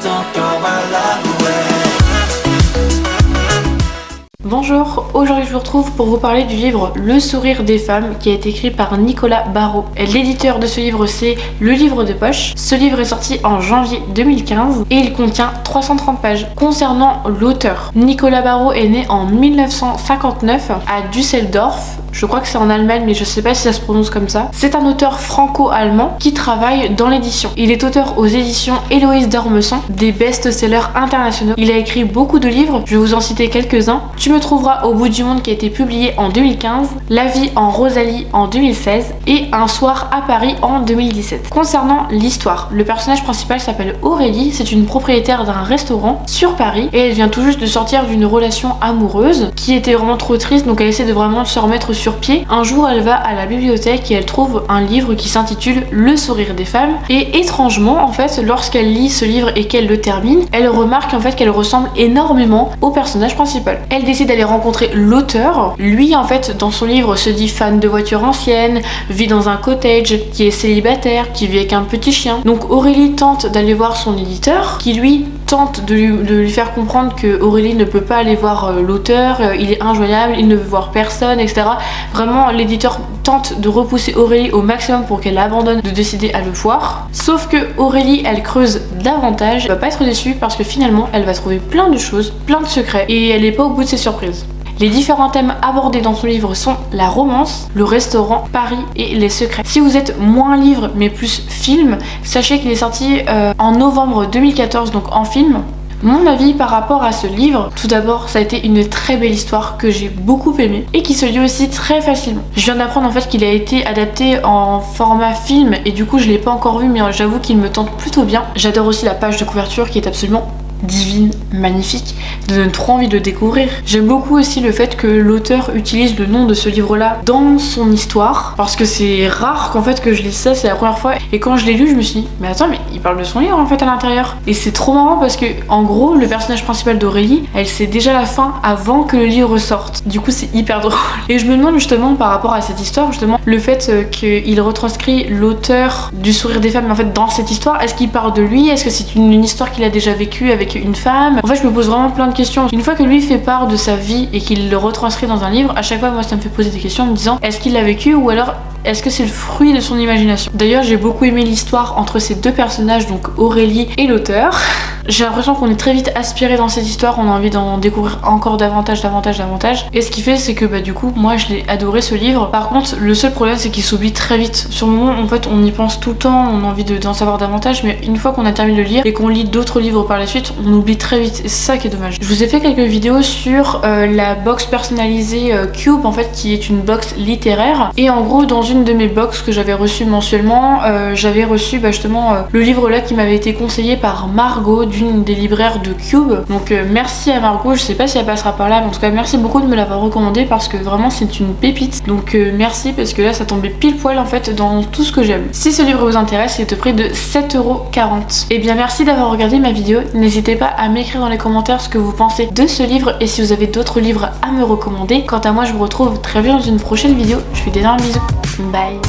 don't throw my love away. Bonjour, aujourd'hui je vous retrouve pour vous parler du livre Le sourire des femmes qui a été écrit par Nicolas Barrault. L'éditeur de ce livre c'est Le Livre de Poche. Ce livre est sorti en janvier 2015 et il contient 330 pages. Concernant l'auteur, Nicolas Barrault est né en 1959 à Düsseldorf. Je crois que c'est en Allemagne, mais je sais pas si ça se prononce comme ça. C'est un auteur franco-allemand qui travaille dans l'édition. Il est auteur aux éditions Héloïse d'Ormesson, des best-sellers internationaux. Il a écrit beaucoup de livres, je vais vous en citer quelques-uns. Tu me trouveras au bout du monde qui a été publié en 2015, La vie en Rosalie en 2016 et Un soir à Paris en 2017. Concernant l'histoire, le personnage principal s'appelle Aurélie, c'est une propriétaire d'un restaurant sur Paris et elle vient tout juste de sortir d'une relation amoureuse qui était vraiment trop triste, donc elle essaie de vraiment se remettre sur pied. Un jour elle va à la bibliothèque et elle trouve un livre qui s'intitule Le sourire des femmes et étrangement en fait lorsqu'elle lit ce livre et qu'elle le termine, elle remarque en fait qu'elle ressemble énormément au personnage principal. Elle décide d'aller rencontrer l'auteur. Lui en fait dans son livre se dit fan de voitures anciennes, vit dans un cottage, qui est célibataire, qui vit avec un petit chien. Donc Aurélie tente d'aller voir son éditeur qui lui tente de lui faire comprendre que Aurélie ne peut pas aller voir l'auteur, il est injoignable, il ne veut voir personne, etc. Vraiment, l'éditeur tente de repousser Aurélie au maximum pour qu'elle abandonne de décider à le voir. Sauf que Aurélie, elle creuse davantage, elle va pas être déçue parce que finalement, elle va trouver plein de choses, plein de secrets et elle est pas au bout de ses surprises. Les différents thèmes abordés dans son livre sont la romance, le restaurant, Paris et les secrets. Si vous êtes moins livre mais plus film, sachez qu'il est sorti en novembre 2014, donc en film. Mon avis par rapport à ce livre, tout d'abord ça a été une très belle histoire que j'ai beaucoup aimée et qui se lit aussi très facilement. Je viens d'apprendre en fait qu'il a été adapté en format film et du coup je l'ai pas encore vu mais j'avoue qu'il me tente plutôt bien. J'adore aussi la page de couverture qui est absolument divine, magnifique, donne trop envie de le découvrir. J'aime beaucoup aussi le fait que l'auteur utilise le nom de ce livre-là dans son histoire, parce que c'est rare qu'en fait que je lise ça, c'est la première fois, et quand je l'ai lu, je me suis dit, mais attends, mais il parle de son livre en fait à l'intérieur. Et c'est trop marrant parce que, en gros, le personnage principal d'Aurélie, elle sait déjà la fin avant que le livre sorte. Du coup, c'est hyper drôle. Et je me demande justement, par rapport à cette histoire, justement, le fait qu'il retranscrit l'auteur du sourire des femmes, en fait, dans cette histoire, est-ce qu'il parle de lui? Est-ce que c'est une histoire qu'il a déjà vécue avec une femme? En fait, je me pose vraiment plein de questions. Une fois que lui fait part de sa vie et qu'il le retranscrit dans un livre, à chaque fois, moi, ça me fait poser des questions en me disant, est-ce qu'il l'a vécu ou alors est-ce que c'est le fruit de son imagination? D'ailleurs, j'ai beaucoup aimé l'histoire entre ces deux personnages, donc Aurélie et l'auteur. J'ai l'impression qu'on est très vite aspiré dans cette histoire, on a envie d'en découvrir encore davantage. Et ce qui fait, c'est que du coup, moi je l'ai adoré ce livre. Par contre, le seul problème, c'est qu'il s'oublie très vite. Sur le moment, en fait, on y pense tout le temps, on a envie d'en savoir davantage, mais une fois qu'on a terminé de lire et qu'on lit d'autres livres par la suite, on oublie très vite. Et c'est ça qui est dommage. Je vous ai fait quelques vidéos sur la box personnalisée Cube, en fait, qui est une box littéraire. Et en gros, dans une de mes box que j'avais reçues mensuellement, j'avais reçu justement le livre là qui m'avait été conseillé par Margot d'une des libraires de Cube. Donc merci à Margot, je sais pas si elle passera par là, mais en tout cas merci beaucoup de me l'avoir recommandé parce que vraiment c'est une pépite. Donc merci parce que là ça tombait pile poil en fait dans tout ce que j'aime. Si ce livre vous intéresse, il est au prix de 7,40€. Et bien merci d'avoir regardé ma vidéo, n'hésitez pas à m'écrire dans les commentaires ce que vous pensez de ce livre et si vous avez d'autres livres à me recommander. Quant à moi je vous retrouve très vite dans une prochaine vidéo, je vous fais d'énormes bisous. Bye.